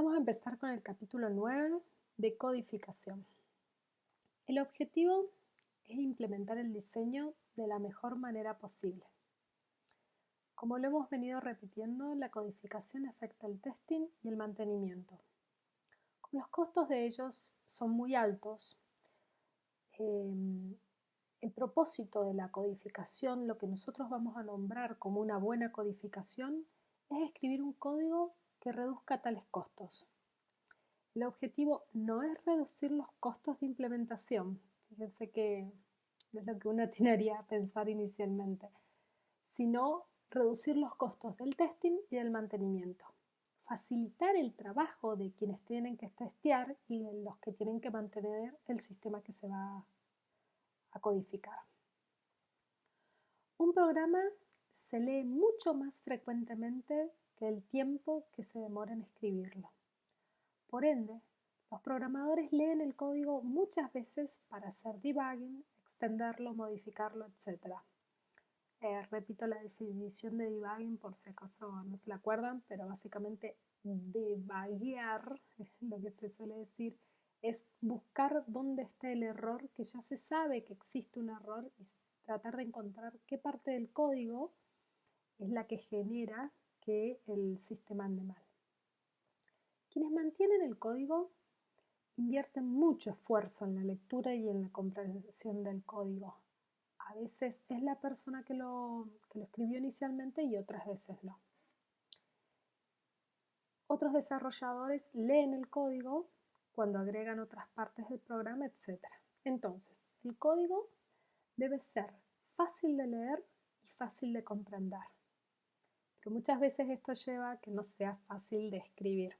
Vamos a empezar con el capítulo 9 de codificación. El objetivo es implementar el diseño de la mejor manera posible. Como lo hemos venido repitiendo, la codificación afecta el testing y el mantenimiento. Como los costos de ellos son muy altos, el propósito de la codificación, lo que nosotros vamos a nombrar como una buena codificación, es escribir un código que reduzca tales costos. El objetivo no es reducir los costos de implementación, fíjense que no es lo que uno tendría a pensar inicialmente, sino reducir los costos del testing y del mantenimiento. Facilitar el trabajo de quienes tienen que testear y de los que tienen que mantener el sistema que se va a codificar. Un programa se lee mucho más frecuentemente que el tiempo que se demora en escribirlo. Por ende, los programadores leen el código muchas veces para hacer debugging, extenderlo, modificarlo, etc. Repito la definición de debugging por si acaso no se la acuerdan, pero básicamente debuggear, lo que se suele decir, es buscar dónde está el error, que ya se sabe que existe un error y tratar de encontrar qué parte del código es la que genera que el sistema ande mal. Quienes mantienen el código invierten mucho esfuerzo en la lectura y en la comprensión del código. A veces es la persona que lo escribió inicialmente y otras veces no. Otros desarrolladores leen el código cuando agregan otras partes del programa, etc. Entonces, el código debe ser fácil de leer y fácil de comprender. Pero muchas veces esto lleva a que no sea fácil de escribir.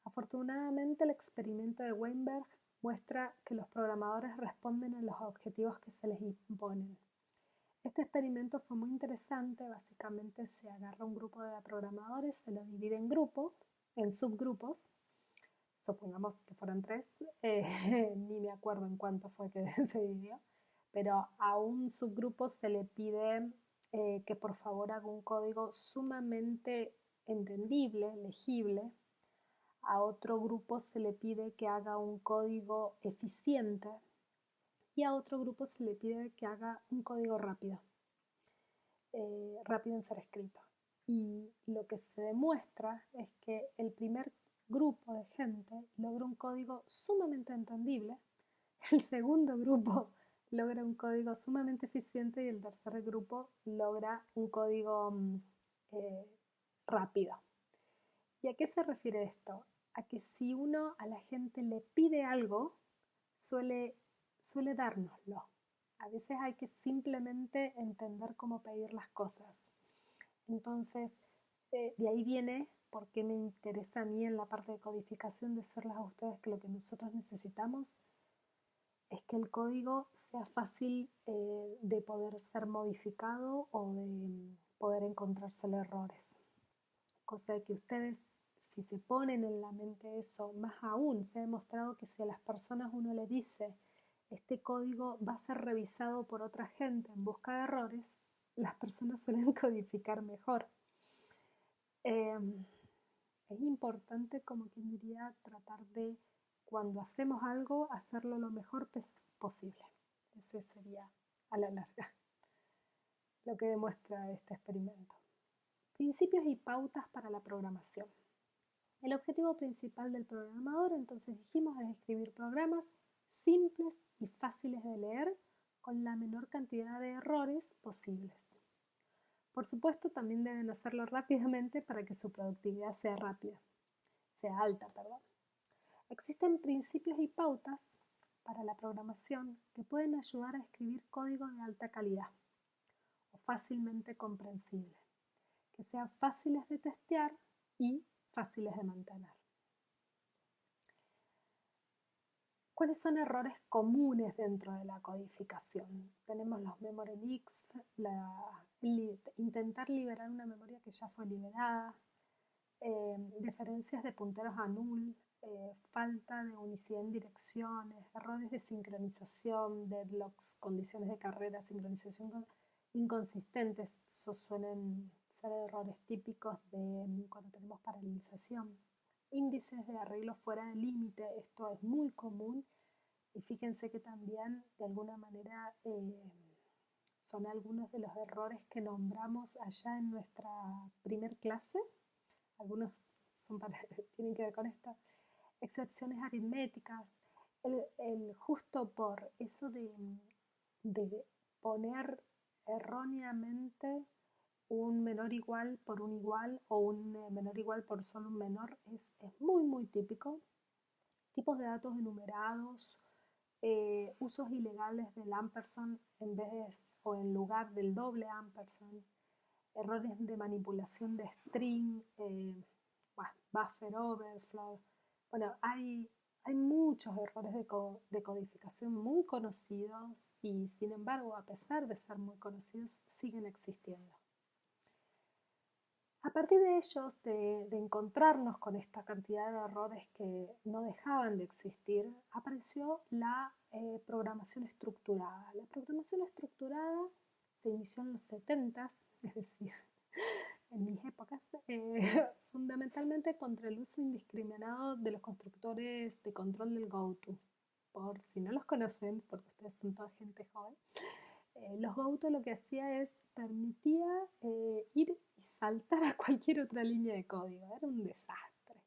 Afortunadamente, el experimento de Weinberg muestra que los programadores responden a los objetivos que se les imponen. Este experimento fue muy interesante. Básicamente se agarra un grupo de programadores, se lo divide en grupos, en subgrupos. Supongamos que fueron 3, ni me acuerdo en cuánto fue que se dividió, pero a un subgrupo se le pide que por favor haga un código sumamente entendible, legible. A otro grupo se le pide que haga un código eficiente y a otro grupo se le pide que haga un código rápido, rápido en ser escrito. Y lo que se demuestra es que el primer grupo de gente logra un código sumamente entendible, el segundo grupo logra un código sumamente eficiente y el tercer grupo logra un código eh, rápido. ¿Y a qué se refiere esto? A que si uno a la gente le pide algo, suele dárnoslo. A veces hay que simplemente entender cómo pedir las cosas. Entonces, de ahí viene por qué me interesa a mí en la parte de codificación decirles a ustedes que lo que nosotros necesitamos es que el código sea fácil de poder ser modificado o de poder encontrársele errores. Cosa de que ustedes, si se ponen en la mente eso, más aún se ha demostrado que si a las personas uno le dice este código va a ser revisado por otra gente en busca de errores, las personas suelen codificar mejor. Es importante, como quien diría, tratar de, cuando hacemos algo, hacerlo lo mejor posible. Ese sería, a la larga, lo que demuestra este experimento. Principios y pautas para la programación. El objetivo principal del programador, entonces dijimos, es escribir programas simples y fáciles de leer con la menor cantidad de errores posibles. Por supuesto, también deben hacerlo rápidamente para que su productividad sea alta. Existen principios y pautas para la programación que pueden ayudar a escribir código de alta calidad o fácilmente comprensible, que sean fáciles de testear y fáciles de mantener. ¿Cuáles son errores comunes dentro de la codificación? Tenemos los memory leaks, intentar liberar una memoria que ya fue liberada, diferencias de punteros a null, falta de unicidad en direcciones, errores de sincronización, deadlocks, condiciones de carrera, sincronización inconsistentes. Esos suelen ser errores típicos de cuando tenemos paralización. índices de arreglo fuera de límite, esto es muy común y fíjense que también de alguna manera son algunos de los errores que nombramos allá en nuestra primer clase, algunos son tienen que ver con esto, excepciones aritméticas, justo por eso de poner erróneamente un menor igual por un igual o un menor igual por solo un menor es muy muy típico. Tipos de datos enumerados, usos ilegales del ampersand en vez o en lugar del doble ampersand, errores de manipulación de string, buffer overflow. Bueno, hay muchos errores de codificación muy conocidos y sin embargo, a pesar de ser muy conocidos, siguen existiendo. A partir de ellos, de encontrarnos con esta cantidad de errores que no dejaban de existir, apareció la programación estructurada. La programación estructurada se inició en los 70s, es decir, en mis épocas, fundamentalmente contra el uso indiscriminado de los constructores de control del GoTo. Por si no los conocen, porque ustedes son toda gente joven, los GoTo lo que hacía es permitía ir y saltar a cualquier otra línea de código. Era un desastre.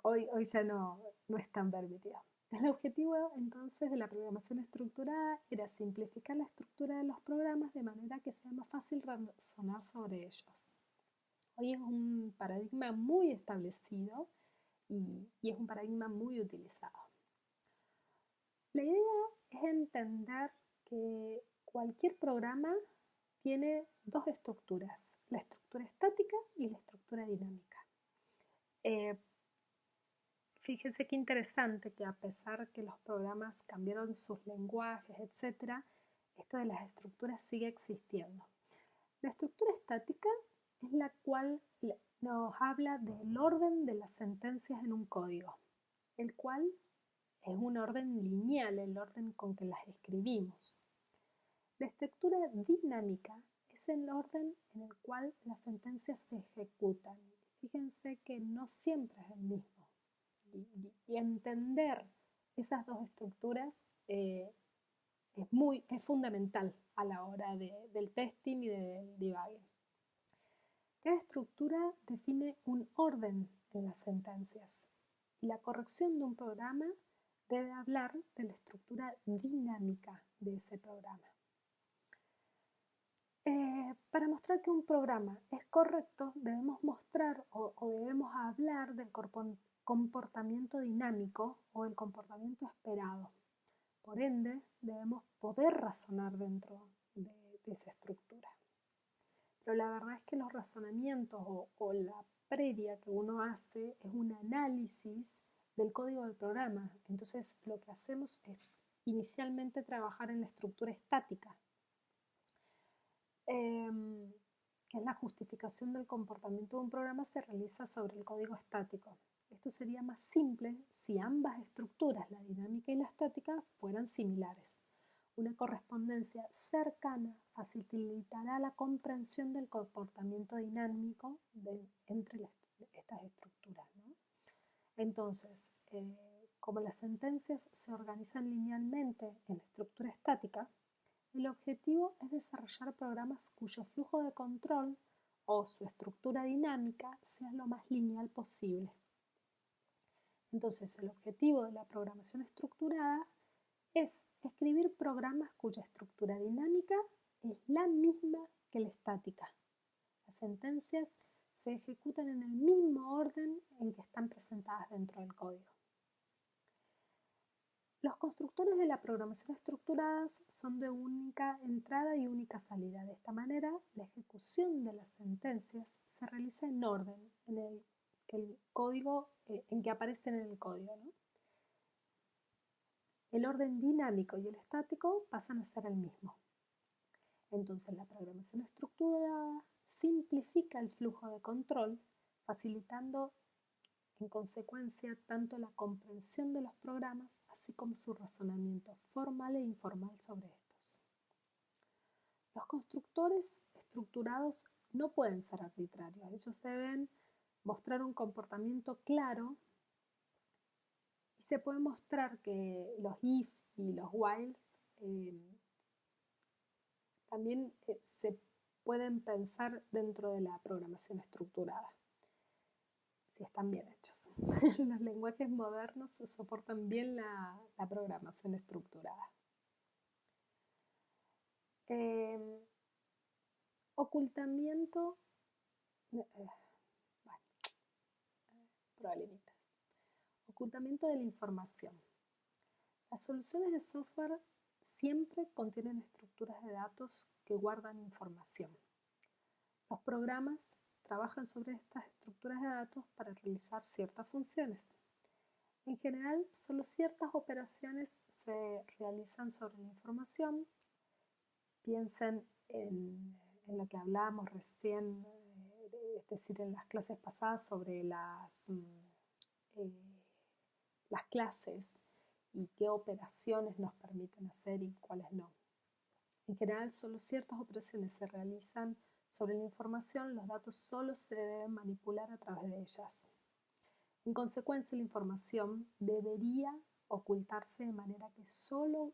Hoy ya no es tan permitido. El objetivo entonces de la programación estructurada era simplificar la estructura de los programas de manera que sea más fácil razonar sobre ellos. Hoy es un paradigma muy establecido y es un paradigma muy utilizado. La idea es entender que cualquier programa tiene dos estructuras, la estructura estática y la estructura dinámica. Fíjense qué interesante que a pesar que los programas cambiaron sus lenguajes, etc., esto de las estructuras sigue existiendo. La estructura estática es la cual nos habla del orden de las sentencias en un código, el cual es un orden lineal, el orden con que las escribimos. La estructura dinámica es el orden en el cual las sentencias se ejecutan. Fíjense que no siempre es el mismo. Y entender esas dos estructuras es fundamental a la hora del testing y del debugging. Cada estructura define un orden en las sentencias y la corrección de un programa debe hablar de la estructura dinámica de ese programa. Para mostrar que un programa es correcto, debemos mostrar o debemos hablar del comportamiento dinámico o el comportamiento esperado. Por ende, debemos poder razonar dentro de esa estructura. Pero la verdad es que los razonamientos o la previa que uno hace es un análisis del código del programa. Entonces, lo que hacemos es inicialmente trabajar en la estructura estática, que es la justificación del comportamiento de un programa se realiza sobre el código estático. Esto sería más simple si ambas estructuras, la dinámica y la estática, fueran similares. Una correspondencia cercana facilitará la comprensión del comportamiento dinámico entre estas estructuras, ¿no? Entonces, como las sentencias se organizan linealmente en la estructura estática, el objetivo es desarrollar programas cuyo flujo de control o su estructura dinámica sea lo más lineal posible. Entonces, el objetivo de la programación estructurada es escribir programas cuya estructura dinámica es la misma que la estática. Las sentencias se ejecutan en el mismo orden en que están presentadas dentro del código. Los constructores de la programación estructurada son de única entrada y única salida. De esta manera, la ejecución de las sentencias se realiza en orden en que aparecen en el código, ¿no? El orden dinámico y el estático pasan a ser el mismo. Entonces, la programación estructurada simplifica el flujo de control, facilitando en consecuencia tanto la comprensión de los programas así como su razonamiento formal e informal sobre estos. Los constructores estructurados no pueden ser arbitrarios, ellos deben mostrar un comportamiento claro y se puede mostrar que los if y los whiles también se pueden pensar dentro de la programación estructurada, si están bien hechos. Los lenguajes modernos soportan bien la programación estructurada. Ocultamiento, problemitas. Ocultamiento de la información. Las soluciones de software siempre contienen estructuras de datos que guardan información. Los programas trabajan sobre estas estructuras de datos para realizar ciertas funciones. En general, solo ciertas operaciones se realizan sobre la información. Piensen en lo que hablábamos recién, es decir, en las clases pasadas sobre las clases y qué operaciones nos permiten hacer y cuáles no. En general, solo ciertas operaciones se realizan sobre la información, los datos solo se deben manipular a través de ellas. En consecuencia, la información debería ocultarse de manera que solo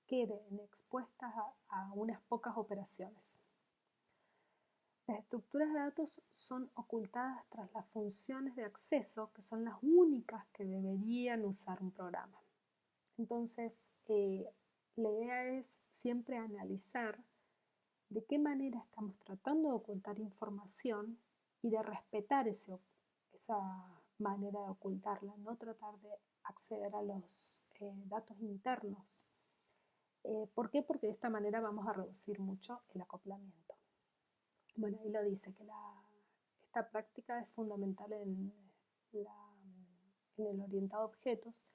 queden expuestas a unas pocas operaciones. Las estructuras de datos son ocultadas tras las funciones de acceso, que son las únicas que deberían usar un programa. Entonces, la idea es siempre analizar de qué manera estamos tratando de ocultar información y de respetar esa manera de ocultarla, no tratar de acceder a los datos internos. ¿Por qué? Porque de esta manera vamos a reducir mucho el acoplamiento. Bueno, ahí lo dice, que esta práctica es fundamental en el orientado a objetos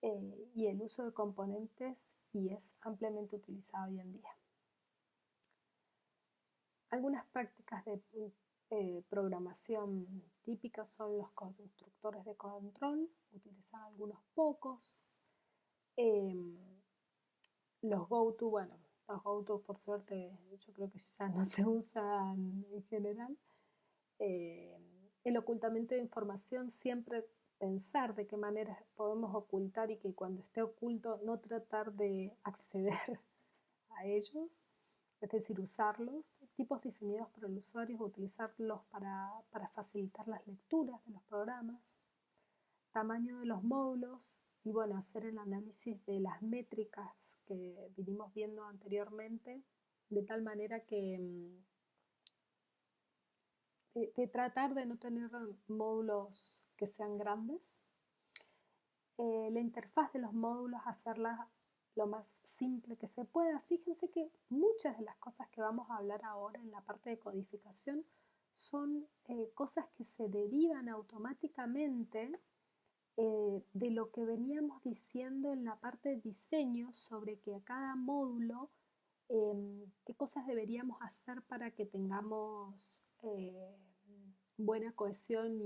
y el uso de componentes y es ampliamente utilizado hoy en día. Algunas prácticas de programación típicas son los constructores de control, utilizan algunos pocos. Los goto, bueno, los goto por suerte yo creo que ya no se usan en general. El ocultamiento de información, siempre pensar de qué manera podemos ocultar y que cuando esté oculto no tratar de acceder a ellos, es decir, usarlos, tipos definidos por el usuario, utilizarlos para facilitar las lecturas de los programas, tamaño de los módulos y bueno, hacer el análisis de las métricas que vinimos viendo anteriormente, de tal manera que de tratar de no tener módulos que sean grandes. La interfaz de los módulos, hacerla lo más simple que se pueda. Fíjense que muchas de las cosas que vamos a hablar ahora en la parte de codificación son cosas que se derivan automáticamente de lo que veníamos diciendo en la parte de diseño sobre que a cada módulo qué cosas deberíamos hacer para que tengamos buena cohesión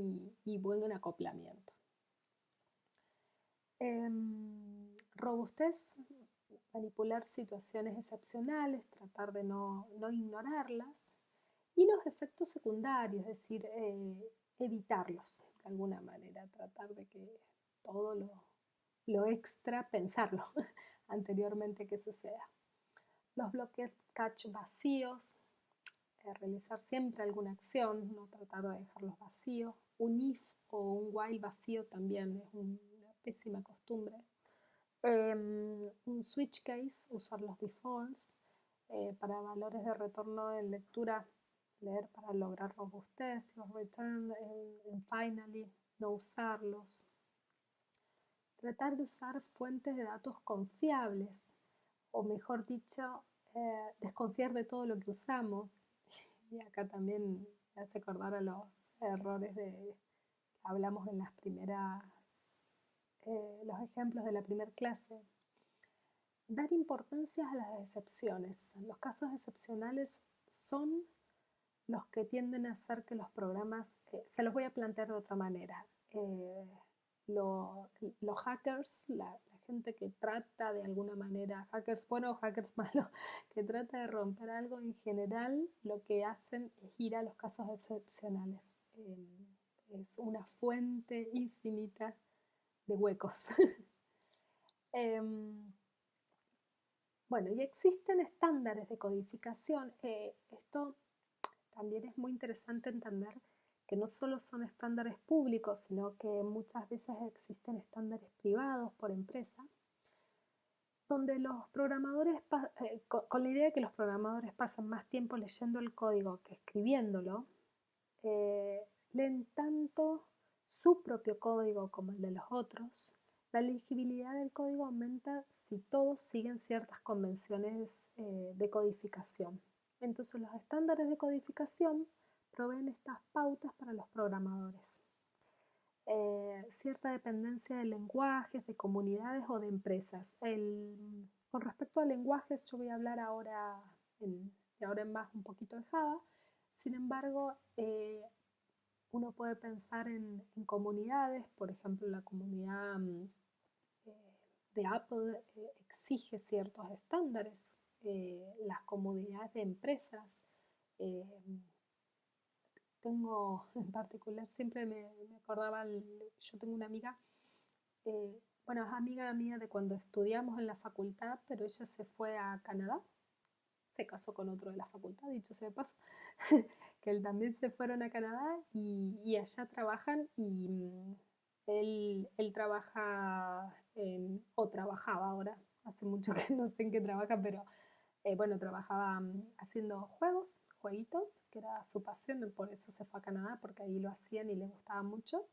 y buen acoplamiento. Robustez, manipular situaciones excepcionales, tratar de no ignorarlas. Y los efectos secundarios, es decir, evitarlos de alguna manera, tratar de que todo lo extra, pensarlo anteriormente que suceda. Los bloques catch vacíos, realizar siempre alguna acción, no tratar de dejarlos vacíos. Un if o un while vacío también es una pésima costumbre. Un switch case, usar los defaults para valores de retorno en lectura, leer para lograr robustez, los return en finally, no usarlos. Tratar de usar fuentes de datos confiables, o mejor dicho, desconfiar de todo lo que usamos. Y acá también me hace acordar a los errores que hablamos en las primeras, los ejemplos de la primera clase. Dar importancia a las excepciones. Los casos excepcionales son los que tienden a hacer que los programas, se los voy a plantear de otra manera. Los hackers, la gente que trata de alguna manera, hackers buenos o hackers malos, que trata de romper algo en general, lo que hacen es ir a los casos excepcionales. es una fuente infinita de huecos. Em, bueno, y existen estándares de codificación. Esto también es muy interesante entender que no solo son estándares públicos, sino que muchas veces existen estándares privados por empresa, donde los programadores, con la idea de que los programadores pasan más tiempo leyendo el código que escribiéndolo, leen tanto su propio código como el de los otros. La legibilidad del código aumenta si todos siguen ciertas convenciones de codificación. Entonces los estándares de codificación proveen estas pautas para los programadores. Cierta dependencia de lenguajes, de comunidades o de empresas. Con respecto a lenguajes, yo voy a hablar ahora, de ahora en más, un poquito de Java. Sin embargo, uno puede pensar en comunidades, por ejemplo, la comunidad de Apple exige ciertos estándares, las comunidades de empresas. eh, Tengo en particular, siempre me acordaba, yo tengo una amiga, bueno, es amiga mía de cuando estudiamos en la facultad, pero ella se fue a Canadá, se casó con otro de la facultad, dicho sea de paso, que él también se fueron a Canadá y allá trabajan y él trabaja o trabajaba ahora, hace mucho que no sé en qué trabaja, pero bueno, trabajaba haciendo jueguitos, que era su pasión, por eso se fue a Canadá, porque ahí lo hacían y le gustaba mucho.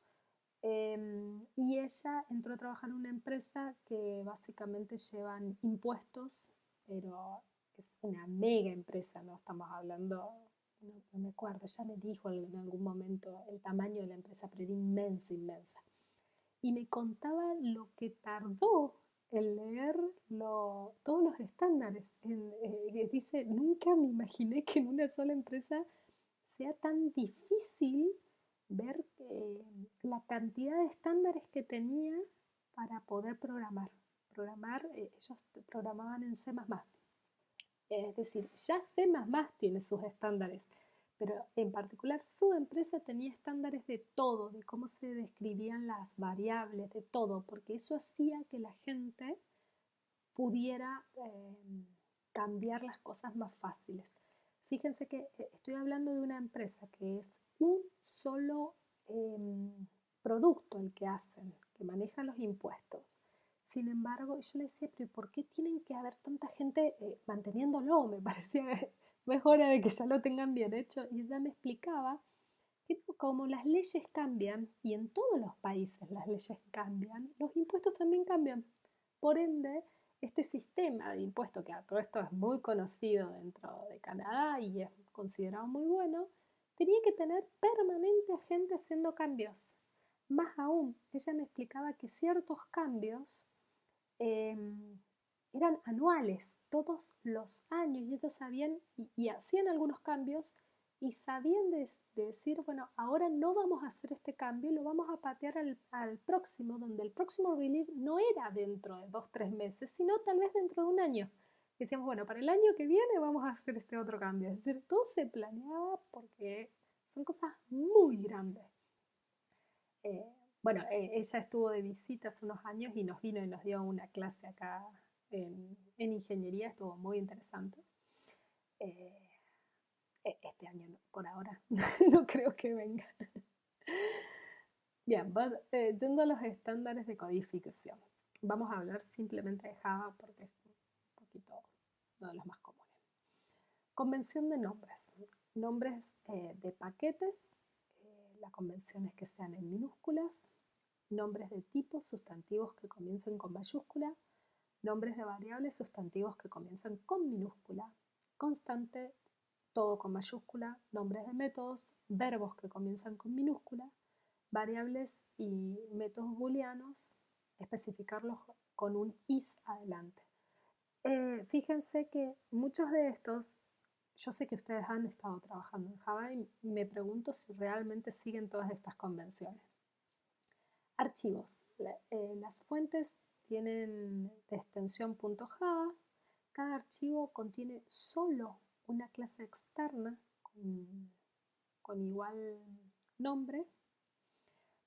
Y ella entró a trabajar en una empresa que básicamente llevan impuestos, pero es una mega empresa, no estamos hablando, no me acuerdo, ella me dijo en algún momento el tamaño de la empresa, pero era inmensa, inmensa. Y me contaba lo que tardó en leer todos los estándares. Dice, nunca me imaginé que en una sola empresa sea tan difícil ver la cantidad de estándares que tenía para poder programar. Ellos programaban en C++. Es decir, ya C++ tiene sus estándares, pero en particular su empresa tenía estándares de todo, de cómo se describían las variables, de todo, porque eso hacía que la gente pudiera cambiar las cosas más fáciles. Fíjense que estoy hablando de una empresa que es un solo producto el que hacen, que maneja los impuestos. Sin embargo, yo le decía, pero ¿por qué tienen que haber tanta gente manteniéndolo? Me parecía que no es hora de que ya lo tengan bien hecho. Y ella me explicaba que como las leyes cambian, y en todos los países las leyes cambian, los impuestos también cambian. Por ende, este sistema de impuestos, que a todo esto es muy conocido dentro de Canadá y es considerado muy bueno, tenía que tener permanente gente haciendo cambios. Más aún, ella me explicaba que ciertos cambios eh, eran anuales, todos los años, y ellos sabían y hacían algunos cambios y sabían de decir, bueno, ahora no vamos a hacer este cambio, lo vamos a patear al próximo, donde el próximo release no era dentro de 2, 3 meses, sino tal vez dentro de un año. Decíamos, bueno, para el año que viene vamos a hacer este otro cambio. Es decir, todo se planeaba porque son cosas muy grandes. Eh, bueno, ella estuvo de visita hace unos años y nos vino y nos dio una clase acá en ingeniería, estuvo muy interesante. Eh, este año no, por ahora, no creo que venga. Bien, yendo a los estándares de codificación. Vamos a hablar simplemente de Java porque es un poquito uno de los más comunes. Convención de nombres. Nombres de paquetes. La convención es que sean en minúsculas. Nombres de tipos sustantivos que comiencen con mayúscula. Nombres de variables sustantivos que comienzan con minúscula. Constante, todo con mayúscula. Nombres de métodos, verbos que comienzan con minúscula. Variables y métodos booleanos, especificarlos con un is adelante. Fíjense que muchos de estos, yo sé que ustedes han estado trabajando en Java y me pregunto si realmente siguen todas estas convenciones. Archivos. Las fuentes tienen de extensión .java. Cada archivo contiene solo una clase externa con igual nombre.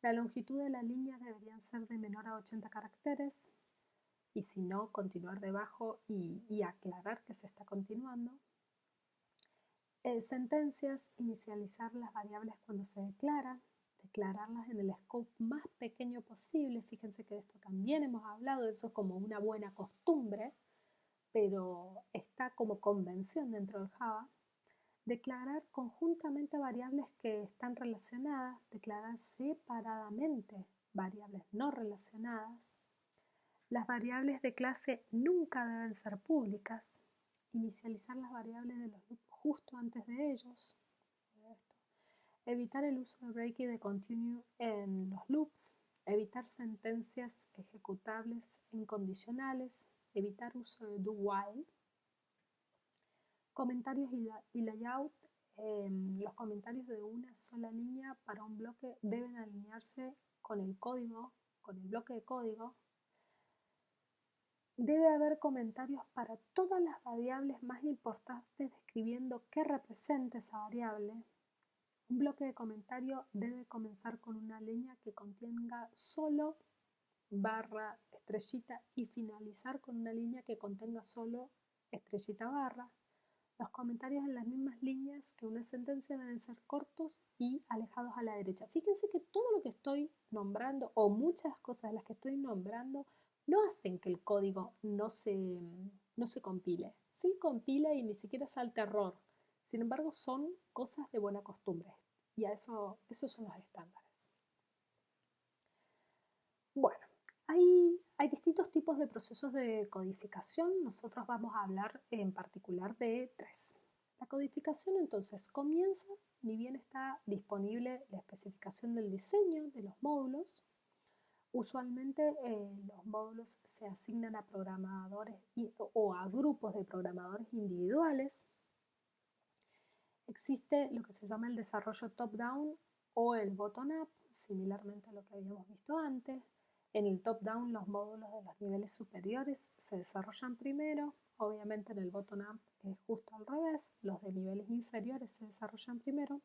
La longitud de la línea deberían ser de menor a 80 caracteres y si no, continuar debajo y aclarar que se está continuando. Sentencias, inicializar las variables cuando se declaran, declararlas en el scope más pequeño posible. Fíjense que de esto también hemos hablado, eso es como una buena costumbre, pero está como convención dentro del Java. Declarar conjuntamente variables que están relacionadas, declarar separadamente variables no relacionadas. Las variables de clase nunca deben ser públicas. Inicializar las variables de los loops justo antes de ellos. Evitar el uso de break y de continue en los loops. Evitar sentencias ejecutables incondicionales. Evitar uso de do while. Comentarios y layout. Los comentarios de una sola línea para un bloque deben alinearse con el código, con el bloque de código. Debe haber comentarios para todas las variables más importantes describiendo qué representa esa variable. Un bloque de comentario debe comenzar con una línea que contenga solo barra, estrellita y finalizar con una línea que contenga solo estrellita barra. Los comentarios en las mismas líneas que una sentencia deben ser cortos y alejados a la derecha. Fíjense que todo lo que estoy nombrando, o muchas cosas de las que estoy nombrando, no hacen que el código no se compile. Sí compila y ni siquiera salta error. Sin embargo, son cosas de buena costumbre. Y a esos son los estándares. Bueno, hay distintos tipos de procesos de codificación. Nosotros vamos a hablar en particular de 3. La codificación entonces comienza ni bien está disponible la especificación del diseño de los módulos. Usualmente los módulos se asignan a programadores o a grupos de programadores individuales. Existe lo que se llama el desarrollo top-down o el bottom-up, similarmente a lo que habíamos visto antes. En el top-down los módulos de los niveles superiores se desarrollan primero, obviamente en el bottom-up es justo al revés, los de niveles inferiores se desarrollan primero.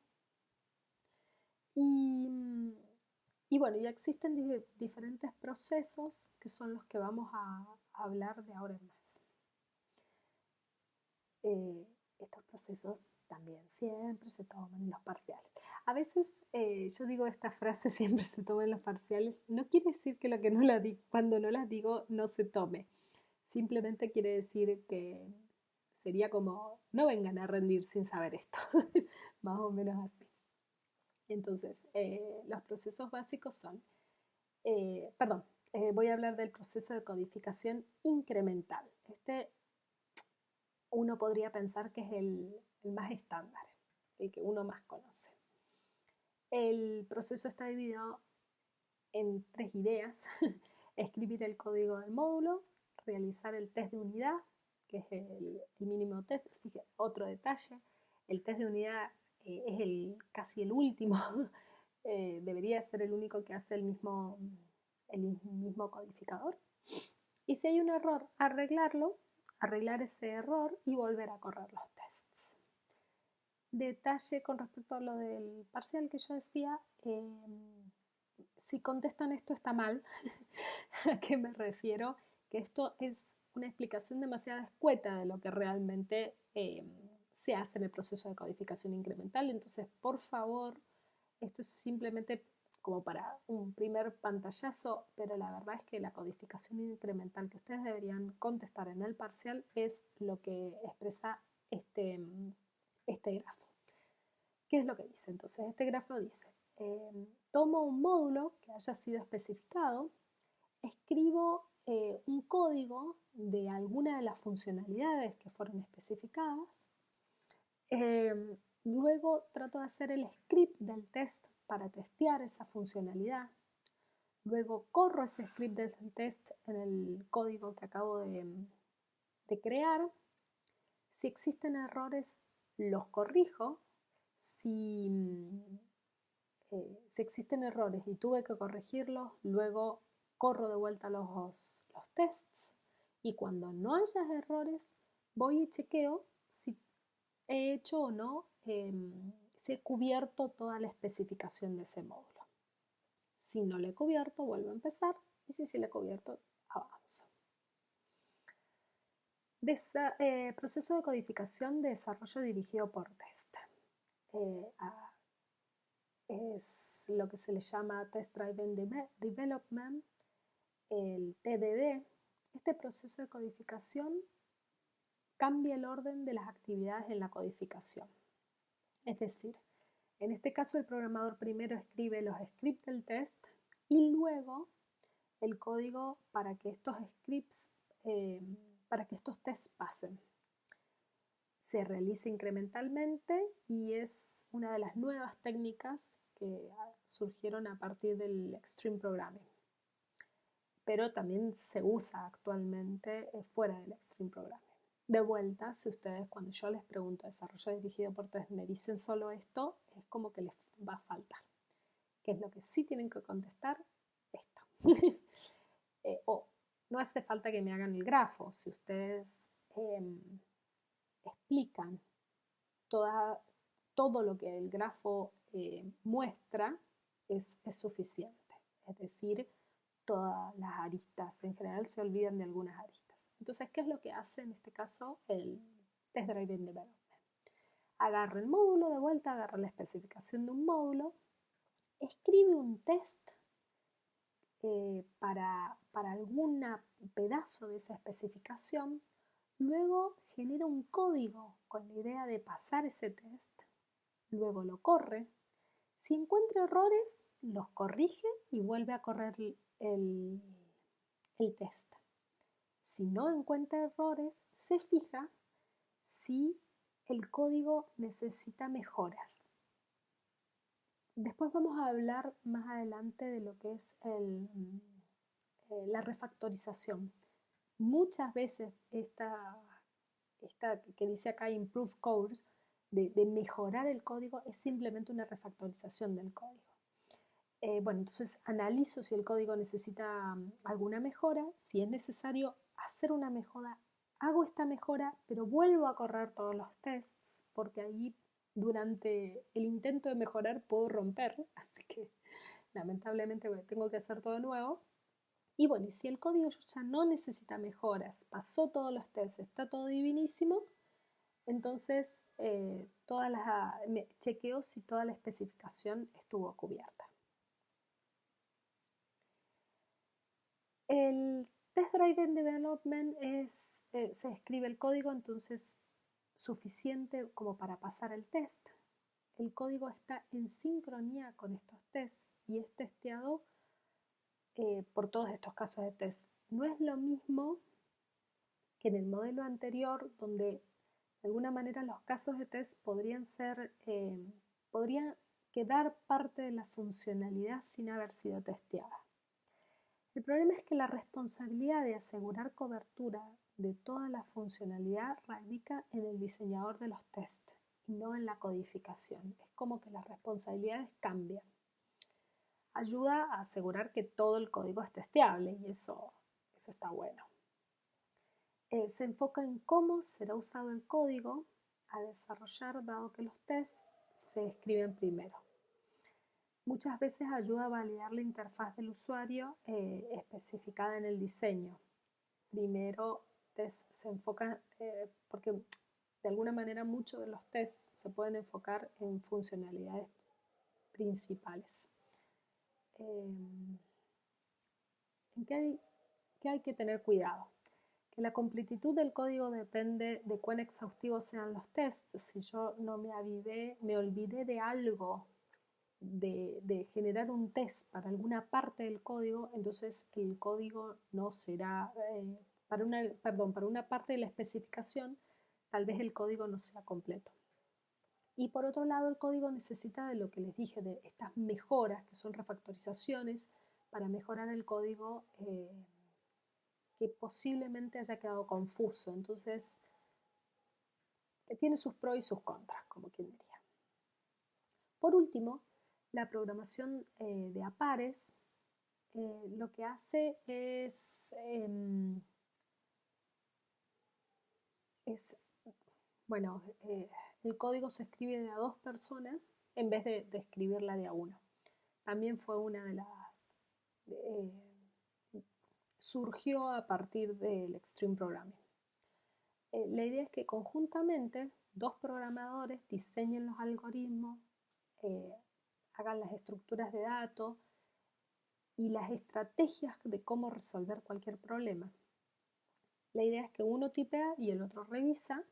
Y bueno, ya existen diferentes procesos que son los que vamos a hablar de ahora en más. Estos procesos también siempre se toman en los parciales. A veces yo digo esta frase siempre se toma en los parciales. No quiere decir que lo que no la cuando no las digo no se tome. Simplemente quiere decir que sería como no vengan a rendir sin saber esto. Más o menos así. Entonces, los procesos básicos son, voy a hablar del proceso de codificación incremental. Este uno podría pensar que es el más estándar, el que uno más conoce. El proceso está dividido en 3 ideas. Escribir el código del módulo, realizar el test de unidad, que es el mínimo test. Fíjate, otro detalle, el test de unidad es casi el último. Debería ser el único que hace el mismo codificador. Y si hay un error, arreglar ese error y volver a correr los tests. Detalle con respecto a lo del parcial que yo decía, si contestan esto está mal. ¿A qué me refiero? Que esto es una explicación demasiado escueta de lo que realmente se hace en el proceso de codificación incremental. Entonces, por favor, esto es simplemente como para un primer pantallazo, pero la verdad es que la codificación incremental que ustedes deberían contestar en el parcial es lo que expresa este grafo. ¿Qué es lo que dice? Entonces, este grafo dice, tomo un módulo que haya sido especificado, escribo un código de alguna de las funcionalidades que fueron especificadas, luego trato de hacer el script del test para testear esa funcionalidad, luego corro ese script del test en el código que acabo de crear, si existen errores los corrijo, si existen errores y tuve que corregirlos, luego corro de vuelta los tests y cuando no haya errores voy y chequeo si he hecho o no si he cubierto toda la especificación de ese módulo. Si no lo he cubierto, vuelvo a empezar, y si sí lo he cubierto, avanzo. Proceso de codificación de desarrollo dirigido por test. Es lo que se le llama Test Driven Development, el TDD. Este proceso de codificación cambia el orden de las actividades en la codificación. Es decir, en este caso el programador primero escribe los scripts del test y luego el código para que estos scripts, para que estos tests pasen. Se realiza incrementalmente y es una de las nuevas técnicas que surgieron a partir del Extreme Programming. Pero también se usa actualmente fuera del Extreme Programming. De vuelta, si ustedes cuando yo les pregunto desarrollo dirigido por test me dicen solo esto, es como que les va a faltar. ¿Qué es lo que sí tienen que contestar? Esto. O no hace falta que me hagan el grafo. Si ustedes explican todo lo que el grafo muestra, es suficiente. Es decir, todas las aristas. En general se olvidan de algunas aristas. Entonces, ¿qué es lo que hace en este caso el Test Driven Development? Agarra el módulo de vuelta, agarra la especificación de un módulo, escribe un test para algún pedazo de esa especificación, luego genera un código con la idea de pasar ese test, luego lo corre, si encuentra errores, los corrige y vuelve a correr el test. Si no encuentra errores, se fija si el código necesita mejoras. Después vamos a hablar más adelante de lo que es la refactorización. Muchas veces esta que dice acá Improve Code, de mejorar el código, es simplemente una refactorización del código. Bueno, entonces analizo si el código necesita alguna mejora, si es necesario hacer una mejora, hago esta mejora, pero vuelvo a correr todos los tests, porque ahí durante el intento de mejorar puedo romper, así que lamentablemente tengo que hacer todo de nuevo. Y bueno, y si el código ya no necesita mejoras, pasó todos los tests, está todo divinísimo, entonces chequeo si toda la especificación estuvo cubierta. El Test Driven Development se escribe el código, entonces suficiente como para pasar el test. El código está en sincronía con estos tests y es testeado por todos estos casos de test. No es lo mismo que en el modelo anterior, donde de alguna manera los casos de test podrían quedar parte de la funcionalidad sin haber sido testeada. El problema es que la responsabilidad de asegurar cobertura de toda la funcionalidad radica en el diseñador de los tests y no en la codificación. Es como que las responsabilidades cambian. Ayuda a asegurar que todo el código es testeable y eso está bueno. Se enfoca en cómo será usado el código a desarrollar, dado que los tests se escriben primero. Muchas veces ayuda a validar la interfaz del usuario especificada en el diseño. Primero se enfoca, porque de alguna manera muchos de los tests se pueden enfocar en funcionalidades principales. ¿En qué hay que tener cuidado? Que la completitud del código depende de cuán exhaustivos sean los tests. Si yo no me olvidé de algo, de generar un test para alguna parte del código, entonces el código no será, para una parte de la especificación, tal vez el código no sea completo. Y por otro lado, el código necesita de lo que les dije, de estas mejoras, que son refactorizaciones, para mejorar el código que posiblemente haya quedado confuso. Entonces, tiene sus pros y sus contras, como quien diría. Por último, la programación de a pares lo que hace bueno, el código se escribe de a dos personas en vez de escribirla de a uno. También fue una de las... surgió a partir del Extreme Programming. La idea es que conjuntamente dos programadores diseñen los algoritmos, hagan las estructuras de datos y las estrategias de cómo resolver cualquier problema. La idea es que uno tipea y el otro revisa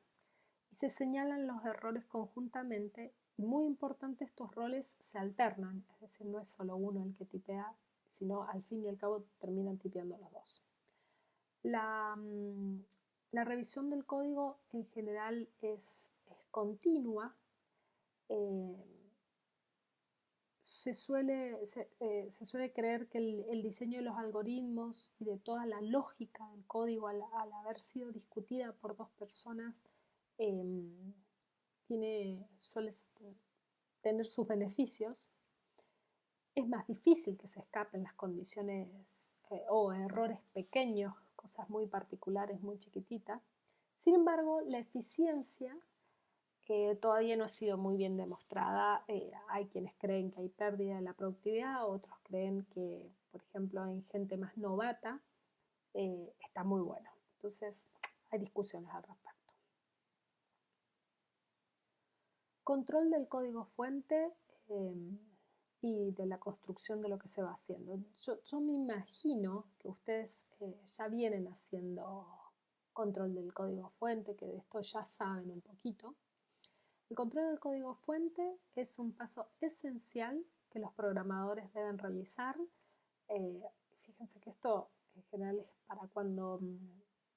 y se señalan los errores conjuntamente. Y muy importante, estos roles se alternan, es decir, no es solo uno el que tipea, sino al fin y al cabo terminan tipeando los dos. La revisión del código en general es continua. Se suele creer que el diseño de los algoritmos y de toda la lógica del código, al haber sido discutida por dos personas, suele tener sus beneficios. Es más difícil que se escapen las condiciones o errores pequeños, cosas muy particulares, muy chiquititas. Sin embargo, la eficiencia todavía no ha sido muy bien demostrada. Hay quienes creen que hay pérdida de la productividad, otros creen que, por ejemplo, en gente más novata, está muy bueno. Entonces, hay discusiones al respecto. Control del código fuente y de la construcción de lo que se va haciendo. Yo me imagino que ustedes ya vienen haciendo control del código fuente, que de esto ya saben un poquito. El control del código fuente es un paso esencial que los programadores deben realizar. Fíjense que esto en general es para cuando,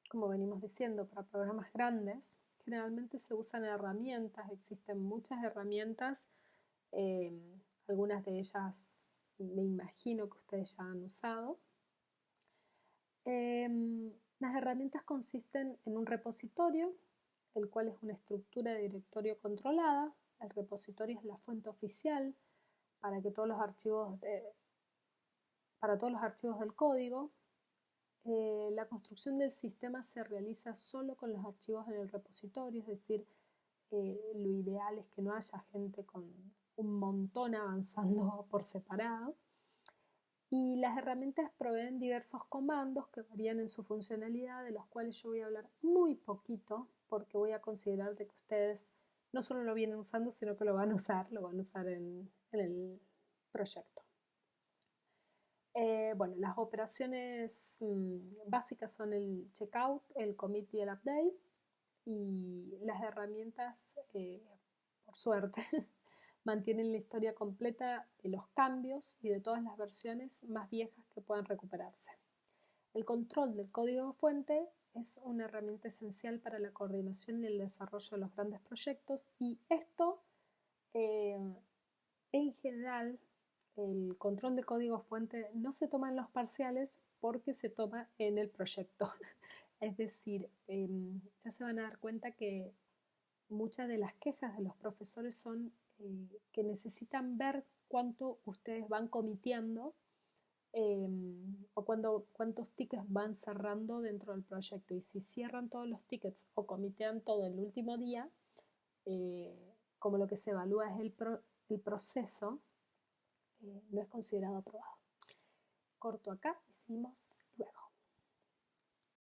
como venimos diciendo, para programas grandes. Generalmente se usan herramientas, existen muchas herramientas, algunas de ellas me imagino que ustedes ya han usado. Las herramientas consisten en un repositorio, el cual es una estructura de directorio controlada. El repositorio es la fuente oficial para todos los archivos del código. La construcción del sistema se realiza solo con los archivos en el repositorio, es decir, lo ideal es que no haya gente con un montón avanzando por separado. Y las herramientas proveen diversos comandos que varían en su funcionalidad, de los cuales yo voy a hablar muy poquito, porque voy a considerar de que ustedes no solo lo vienen usando, sino que lo van a usar en el proyecto. Bueno, las operaciones básicas son el checkout, el commit y el update, y las herramientas, por suerte, mantienen la historia completa de los cambios y de todas las versiones más viejas que puedan recuperarse. El control del código fuente es una herramienta esencial para la coordinación y el desarrollo de los grandes proyectos, y esto, en general, el control de código fuente no se toma en los parciales porque se toma en el proyecto. Es decir, ya se van a dar cuenta que muchas de las quejas de los profesores son que necesitan ver cuánto ustedes van comiteando o cuántos tickets van cerrando dentro del proyecto. Y si cierran todos los tickets o comitean todo el último día, como lo que se evalúa es el proceso, no es considerado aprobado. Corto acá y seguimos